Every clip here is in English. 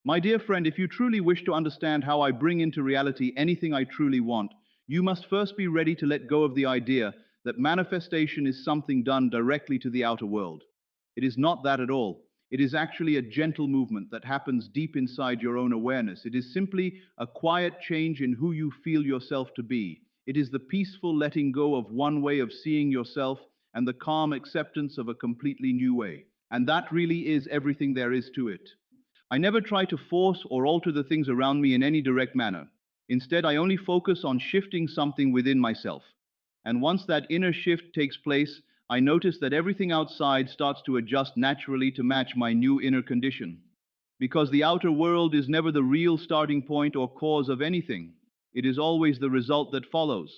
My dear friend, if you truly wish to understand how I bring into reality anything I truly want, you must first be ready to let go of the idea that manifestation is something done directly to the outer world. It is not that at all. It is actually a gentle movement that happens deep inside your own awareness. It is simply a quiet change in who you feel yourself to be. It is the peaceful letting go of one way of seeing yourself and the calm acceptance of a completely new way. And that really is everything there is to it. I never try to force or alter the things around me in any direct manner. Instead, I only focus on shifting something within myself. And once that inner shift takes place, I notice that everything outside starts to adjust naturally to match my new inner condition. Because the outer world is never the real starting point or cause of anything, it is always the result that follows.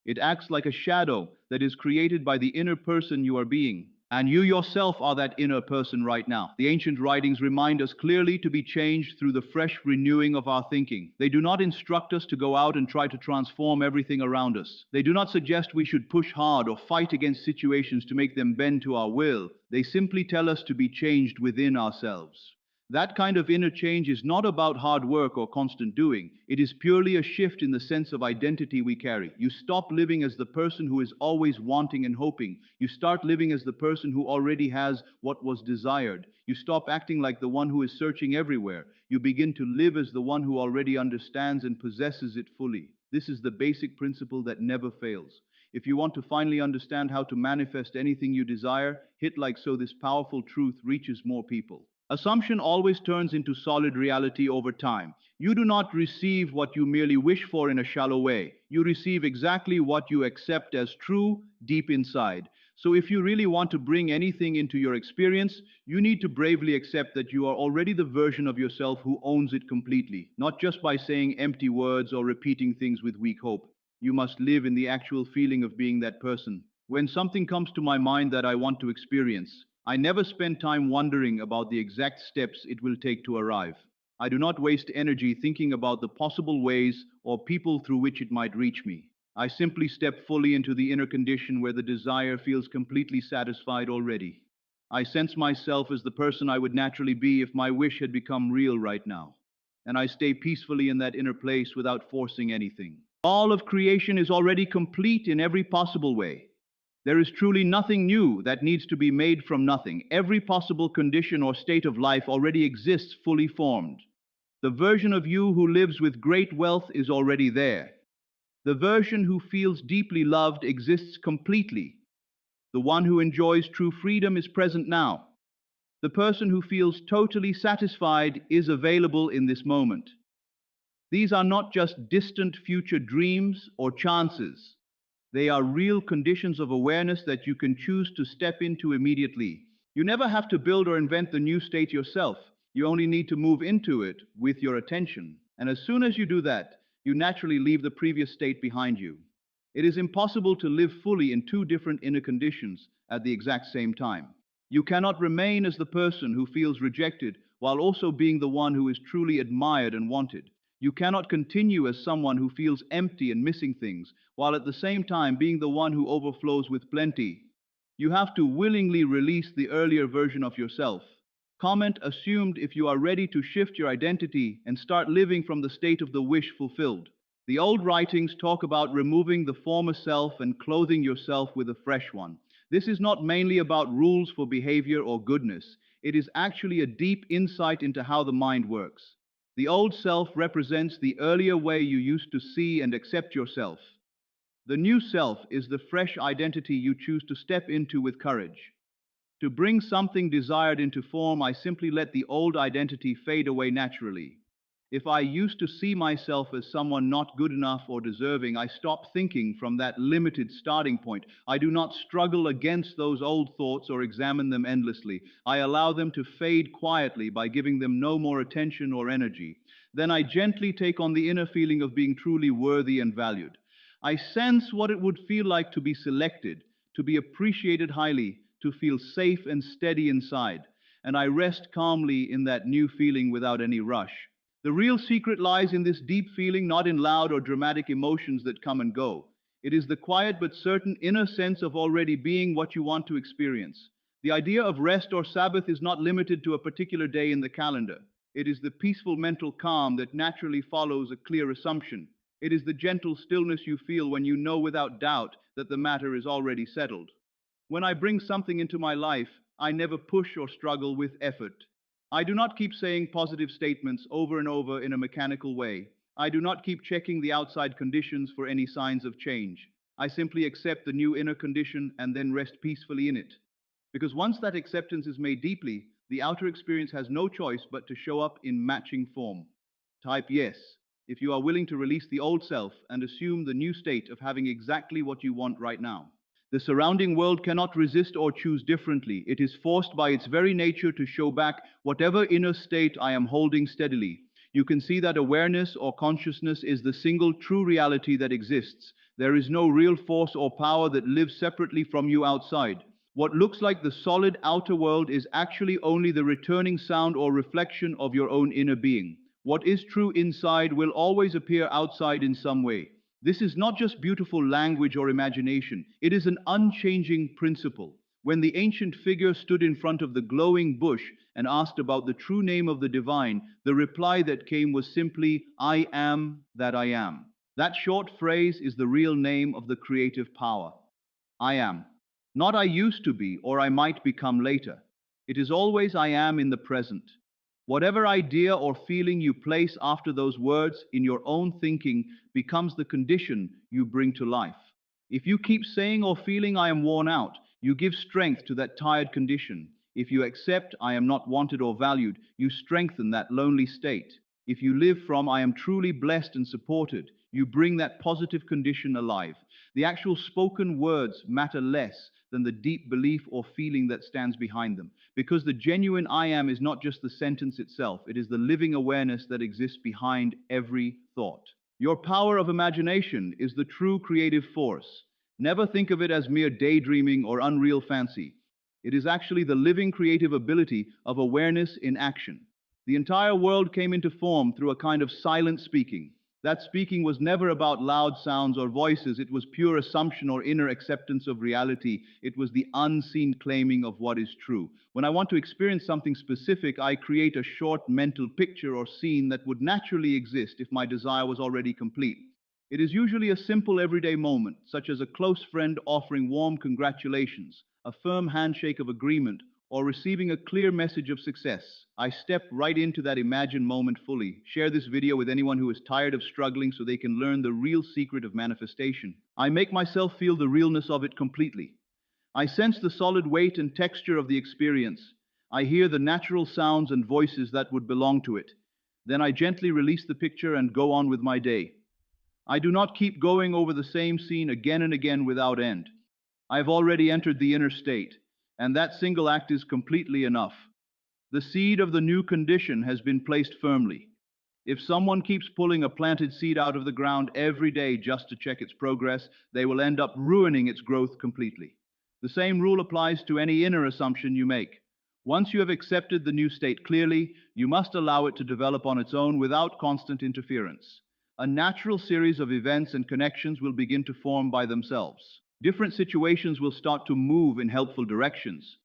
It acts like a shadow that is created by the inner person you are being. And you yourself are that inner person right now. The ancient writings remind us clearly to be changed through the fresh renewing of our thinking. They do not instruct us to go out and try to transform everything around us. They do not suggest we should push hard or fight against situations to make them bend to our will. They simply tell us to be changed within ourselves. That kind of inner change is not about hard work or constant doing. It is purely a shift in the sense of identity we carry. You stop living as the person who is always wanting and hoping. You start living as the person who already has what was desired. You stop acting like the one who is searching everywhere. You begin to live as the one who already understands and possesses it fully. This is the basic principle that never fails. If you want to finally understand how to manifest anything you desire, hit like so this powerful truth reaches more people. Assumption always turns into solid reality over time. You do not receive what you merely wish for in a shallow way. You receive exactly what you accept as true deep inside. So if you really want to bring anything into your experience, you need to bravely accept that you are already the version of yourself who owns it completely, not just by saying empty words or repeating things with weak hope. You must live in the actual feeling of being that person. When something comes to my mind that I want to experience, I never spend time wondering about the exact steps it will take to arrive. I do not waste energy thinking about the possible ways or people through which it might reach me. I simply step fully into the inner condition where the desire feels completely satisfied already. I sense myself as the person I would naturally be if my wish had become real right now. And I stay peacefully in that inner place without forcing anything. All of creation is already complete in every possible way. There is truly nothing new that needs to be made from nothing. Every possible condition or state of life already exists fully formed. The version of you who lives with great wealth is already there. The version who feels deeply loved exists completely. The one who enjoys true freedom is present now. The person who feels totally satisfied is available in this moment. These are not just distant future dreams or chances. They are real conditions of awareness that you can choose to step into immediately. You never have to build or invent the new state yourself. You only need to move into it with your attention. And as soon as you do that, you naturally leave the previous state behind you. It is impossible to live fully in two different inner conditions at the exact same time. You cannot remain as the person who feels rejected while also being the one who is truly admired and wanted. You cannot continue as someone who feels empty and missing things, while at the same time being the one who overflows with plenty. You have to willingly release the earlier version of yourself. Comment assumed if you are ready to shift your identity and start living from the state of the wish fulfilled. The old writings talk about removing the former self and clothing yourself with a fresh one. This is not mainly about rules for behavior or goodness. It is actually a deep insight into how the mind works. The old self represents the earlier way you used to see and accept yourself. The new self is the fresh identity you choose to step into with courage. To bring something desired into form, I simply let the old identity fade away naturally. If I used to see myself as someone not good enough or deserving, I stop thinking from that limited starting point. I do not struggle against those old thoughts or examine them endlessly. I allow them to fade quietly by giving them no more attention or energy. Then I gently take on the inner feeling of being truly worthy and valued. I sense what it would feel like to be selected, to be appreciated highly, to feel safe and steady inside. And I rest calmly in that new feeling without any rush. The real secret lies in this deep feeling, not in loud or dramatic emotions that come and go. It is the quiet but certain inner sense of already being what you want to experience. The idea of rest or Sabbath is not limited to a particular day in the calendar. It is the peaceful mental calm that naturally follows a clear assumption. It is the gentle stillness you feel when you know without doubt that the matter is already settled. When I bring something into my life, I never push or struggle with effort. I do not keep saying positive statements over and over in a mechanical way. I do not keep checking the outside conditions for any signs of change. I simply accept the new inner condition and then rest peacefully in it. Because once that acceptance is made deeply, the outer experience has no choice but to show up in matching form. Type yes if you are willing to release the old self and assume the new state of having exactly what you want right now. The surrounding world cannot resist or choose differently. It is forced by its very nature to show back whatever inner state I am holding steadily. You can see that awareness or consciousness is the single true reality that exists. There is no real force or power that lives separately from you outside. What looks like the solid outer world is actually only the returning sound or reflection of your own inner being. What is true inside will always appear outside in some way. This is not just beautiful language or imagination, it is an unchanging principle. When the ancient figure stood in front of the glowing bush and asked about the true name of the divine, the reply that came was simply, I am that I am. That short phrase is the real name of the creative power. I am. Not I used to be or I might become later. It is always I am in the present. Whatever idea or feeling you place after those words in your own thinking becomes the condition you bring to life. If you keep saying or feeling I am worn out, you give strength to that tired condition. If you accept I am not wanted or valued, you strengthen that lonely state. If you live from I am truly blessed and supported, you bring that positive condition alive. The actual spoken words matter less than the deep belief or feeling that stands behind them. Because the genuine I am is not just the sentence itself, it is the living awareness that exists behind every thought. Your power of imagination is the true creative force. Never think of it as mere daydreaming or unreal fancy. It is actually the living creative ability of awareness in action. The entire world came into form through a kind of silent speaking. That speaking was never about loud sounds or voices. It was pure assumption or inner acceptance of reality. It was the unseen claiming of what is true. When I want to experience something specific, I create a short mental picture or scene that would naturally exist if my desire was already complete. It is usually a simple everyday moment, such as a close friend offering warm congratulations, a firm handshake of agreement, or receiving a clear message of success. I step right into that imagined moment fully. Share this video with anyone who is tired of struggling so they can learn the real secret of manifestation. I make myself feel the realness of it completely. I sense the solid weight and texture of the experience. I hear the natural sounds and voices that would belong to it. Then I gently release the picture and go on with my day. I do not keep going over the same scene again and again without end. I have already entered the inner state, and that single act is completely enough. The seed of the new condition has been placed firmly. If someone keeps pulling a planted seed out of the ground every day just to check its progress, they will end up ruining its growth completely. The same rule applies to any inner assumption you make. Once you have accepted the new state clearly, you must allow it to develop on its own without constant interference. A natural series of events and connections will begin to form by themselves. Different situations will start to move in helpful directions.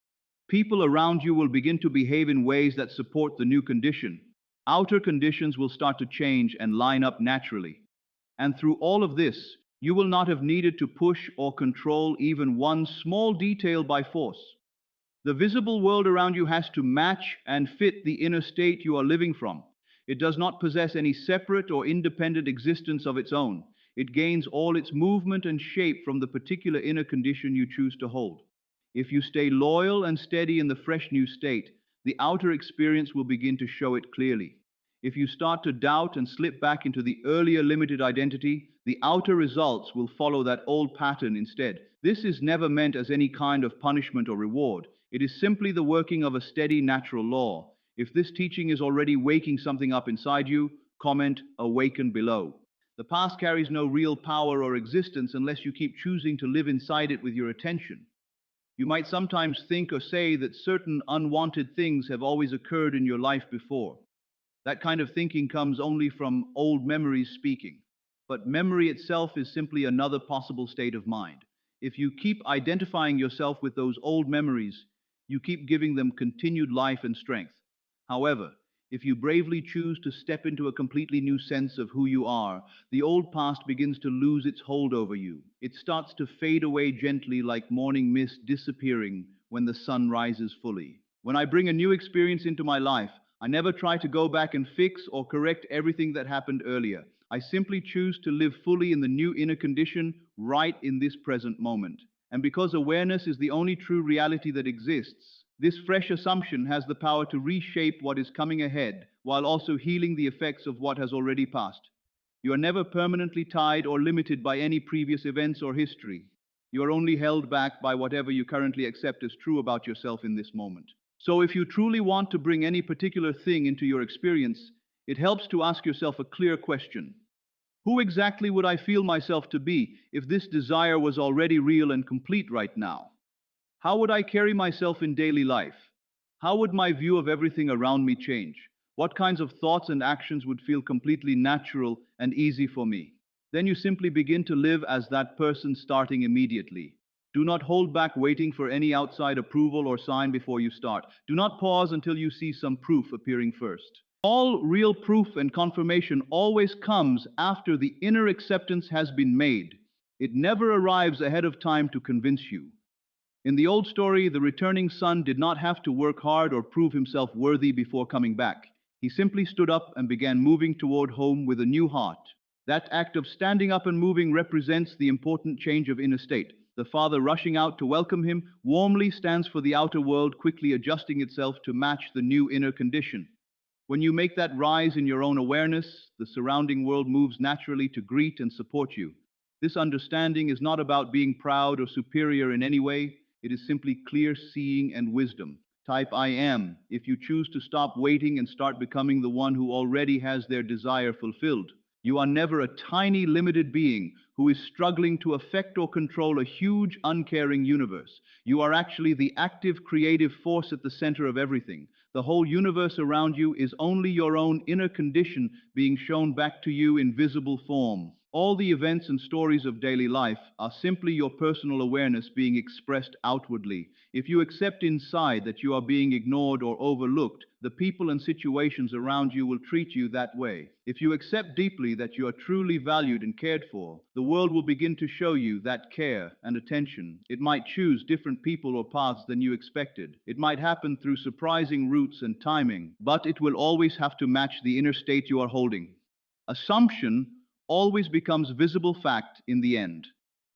People around you will begin to behave in ways that support the new condition. Outer conditions will start to change and line up naturally. And through all of this, you will not have needed to push or control even one small detail by force. The visible world around you has to match and fit the inner state you are living from. It does not possess any separate or independent existence of its own. It gains all its movement and shape from the particular inner condition you choose to hold. If you stay loyal and steady in the fresh new state, the outer experience will begin to show it clearly. If you start to doubt and slip back into the earlier limited identity, the outer results will follow that old pattern instead. This is never meant as any kind of punishment or reward. It is simply the working of a steady natural law. If this teaching is already waking something up inside you, comment awaken below. The past carries no real power or existence unless you keep choosing to live inside it with your attention. You might sometimes think or say that certain unwanted things have always occurred in your life before. That kind of thinking comes only from old memories speaking. But memory itself is simply another possible state of mind. If you keep identifying yourself with those old memories, you keep giving them continued life and strength. However, If you bravely choose to step into a completely new sense of who you are, the old past begins to lose its hold over you. It starts to fade away gently like morning mist disappearing when the sun rises fully. When I bring a new experience into my life, I never try to go back and fix or correct everything that happened earlier. I simply choose to live fully in the new inner condition right in this present moment. And because awareness is the only true reality that exists, this fresh assumption has the power to reshape what is coming ahead while also healing the effects of what has already passed. You are never permanently tied or limited by any previous events or history. You are only held back by whatever you currently accept as true about yourself in this moment. So, if you truly want to bring any particular thing into your experience, it helps to ask yourself a clear question. Who exactly would I feel myself to be if this desire was already real and complete right now? How would I carry myself in daily life? How would my view of everything around me change? What kinds of thoughts and actions would feel completely natural and easy for me? Then you simply begin to live as that person starting immediately. Do not hold back waiting for any outside approval or sign before you start. Do not pause until you see some proof appearing first. All real proof and confirmation always comes after the inner acceptance has been made. It never arrives ahead of time to convince you. In the old story, the returning son did not have to work hard or prove himself worthy before coming back. He simply stood up and began moving toward home with a new heart. That act of standing up and moving represents the important change of inner state. The father rushing out to welcome him warmly stands for the outer world quickly adjusting itself to match the new inner condition. When you make that rise in your own awareness, the surrounding world moves naturally to greet and support you. This understanding is not about being proud or superior in any way. It is simply clear seeing and wisdom. Type I am if you choose to stop waiting and start becoming the one who already has their desire fulfilled. You are never a tiny, limited being who is struggling to affect or control a huge, uncaring universe. You are actually the active, creative force at the center of everything. The whole universe around you is only your own inner condition being shown back to you in visible form. All the events and stories of daily life are simply your personal awareness being expressed outwardly. If you accept inside that you are being ignored or overlooked, the people and situations around you will treat you that way. If you accept deeply that you are truly valued and cared for, the world will begin to show you that care and attention. It might choose different people or paths than you expected. It might happen through surprising routes and timing, but it will always have to match the inner state you are holding. Assumption always becomes visible fact in the end.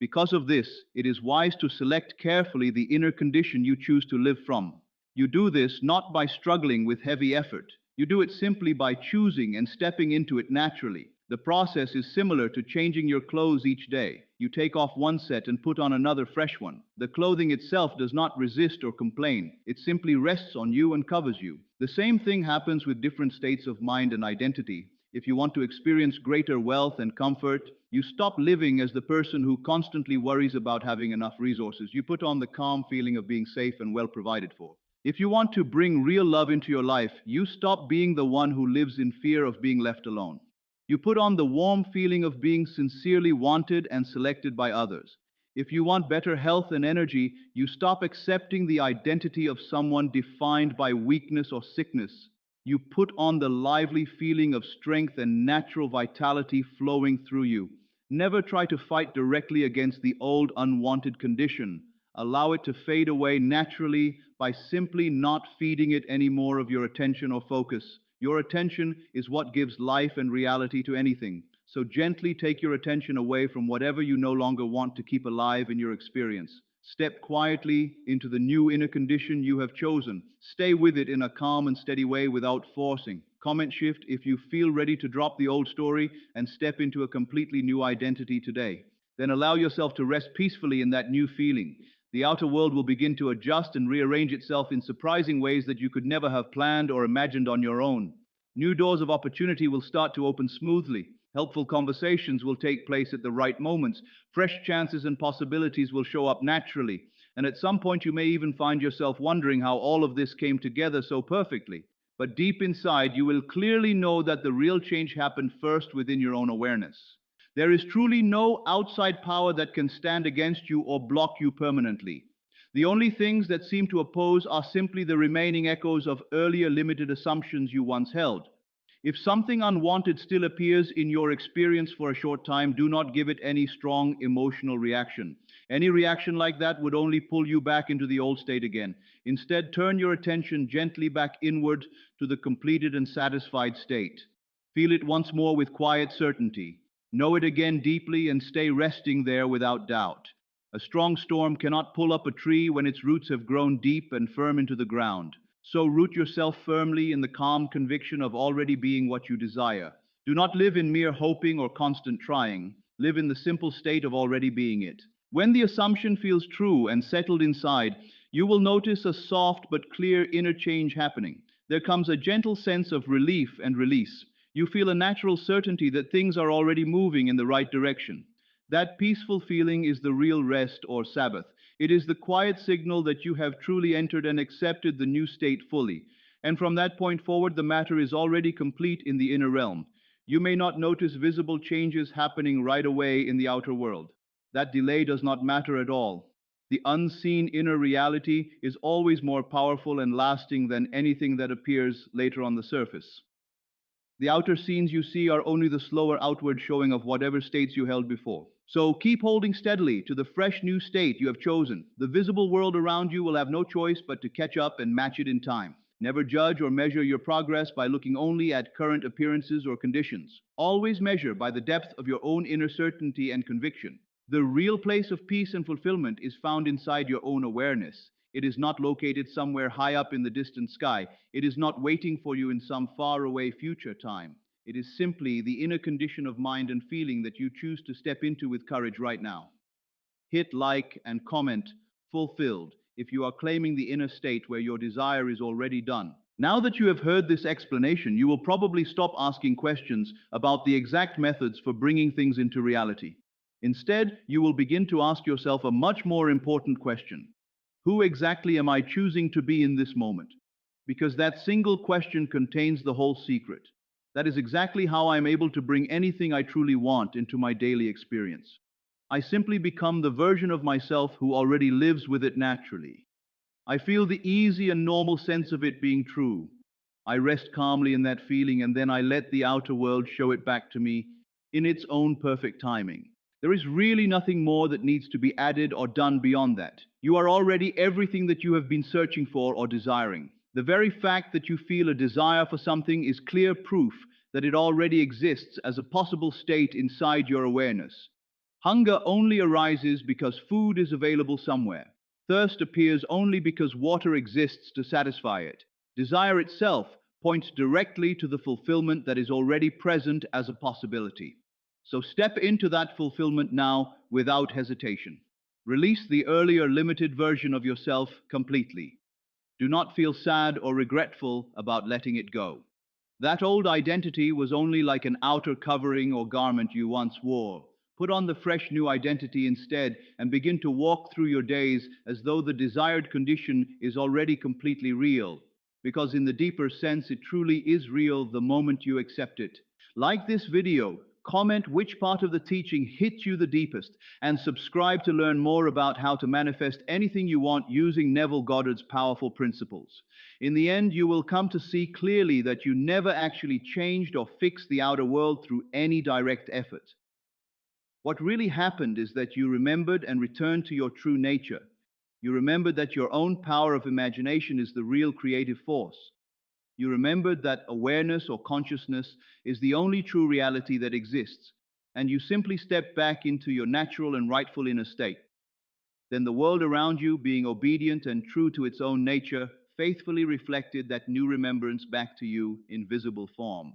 Because of this, it is wise to select carefully the inner condition you choose to live from. You do this not by struggling with heavy effort. You do it simply by choosing and stepping into it naturally. The process is similar to changing your clothes each day. You take off one set and put on another fresh one. The clothing itself does not resist or complain. It simply rests on you and covers you. The same thing happens with different states of mind and identity. If you want to experience greater wealth and comfort, you stop living as the person who constantly worries about having enough resources. You put on the calm feeling of being safe and well provided for. If you want to bring real love into your life, you stop being the one who lives in fear of being left alone. You put on the warm feeling of being sincerely wanted and selected by others. If you want better health and energy, you stop accepting the identity of someone defined by weakness or sickness. You put on the lively feeling of strength and natural vitality flowing through you. Never try to fight directly against the old unwanted condition. Allow it to fade away naturally by simply not feeding it any more of your attention or focus. Your attention is what gives life and reality to anything. So gently take your attention away from whatever you no longer want to keep alive in your experience. Step quietly into the new inner condition you have chosen. Stay with it in a calm and steady way without forcing. Comment shift if you feel ready to drop the old story and step into a completely new identity today. Then allow yourself to rest peacefully in that new feeling. The outer world will begin to adjust and rearrange itself in surprising ways that you could never have planned or imagined on your own. New doors of opportunity will start to open smoothly. Helpful conversations will take place at the right moments. Fresh chances and possibilities will show up naturally. And at some point, you may even find yourself wondering how all of this came together so perfectly. But deep inside, you will clearly know that the real change happened first within your own awareness. There is truly no outside power that can stand against you or block you permanently. The only things that seem to oppose are simply the remaining echoes of earlier limited assumptions you once held. If something unwanted still appears in your experience for a short time, do not give it any strong emotional reaction. Any reaction like that would only pull you back into the old state again. Instead, turn your attention gently back inward to the completed and satisfied state. Feel it once more with quiet certainty. Know it again deeply and stay resting there without doubt. A strong storm cannot pull up a tree when its roots have grown deep and firm into the ground. So root yourself firmly in the calm conviction of already being what you desire. Do not live in mere hoping or constant trying. Live in the simple state of already being it. When the assumption feels true and settled inside, you will notice a soft but clear inner change happening. There comes a gentle sense of relief and release. You feel a natural certainty that things are already moving in the right direction. That peaceful feeling is the real rest or Sabbath. It is the quiet signal that you have truly entered and accepted the new state fully. And from that point forward, the matter is already complete in the inner realm. You may not notice visible changes happening right away in the outer world. That delay does not matter at all. The unseen inner reality is always more powerful and lasting than anything that appears later on the surface. The outer scenes you see are only the slower outward showing of whatever states you held before. So keep holding steadily to the fresh new state you have chosen. The visible world around you will have no choice but to catch up and match it in time. Never judge or measure your progress by looking only at current appearances or conditions. Always measure by the depth of your own inner certainty and conviction. The real place of peace and fulfillment is found inside your own awareness. It is not located somewhere high up in the distant sky. It is not waiting for you in some faraway future time. It is simply the inner condition of mind and feeling that you choose to step into with courage right now. Hit like and comment fulfilled if you are claiming the inner state where your desire is already done. Now that you have heard this explanation, you will probably stop asking questions about the exact methods for bringing things into reality. Instead, you will begin to ask yourself a much more important question. Who exactly am I choosing to be in this moment? Because that single question contains the whole secret. That is exactly how I am able to bring anything I truly want into my daily experience. I simply become the version of myself who already lives with it naturally. I feel the easy and normal sense of it being true. I rest calmly in that feeling and then I let the outer world show it back to me in its own perfect timing. There is really nothing more that needs to be added or done beyond that. You are already everything that you have been searching for or desiring. The very fact that you feel a desire for something is clear proof that it already exists as a possible state inside your awareness. Hunger only arises because food is available somewhere. Thirst appears only because water exists to satisfy it. Desire itself points directly to the fulfillment that is already present as a possibility. So step into that fulfillment now without hesitation. Release the earlier limited version of yourself completely. Do not feel sad or regretful about letting it go. That old identity was only like an outer covering or garment you once wore. Put on the fresh new identity instead and begin to walk through your days as though the desired condition is already completely real. Because in the deeper sense, it truly is real the moment you accept it. Like this video, comment which part of the teaching hit you the deepest, and subscribe to learn more about how to manifest anything you want using Neville Goddard's powerful principles. In the end, you will come to see clearly that you never actually changed or fixed the outer world through any direct effort. What really happened is that you remembered and returned to your true nature. You remembered that your own power of imagination is the real creative force. You remembered that awareness or consciousness is the only true reality that exists, and you simply stepped back into your natural and rightful inner state. Then the world around you, being obedient and true to its own nature, faithfully reflected that new remembrance back to you in visible form.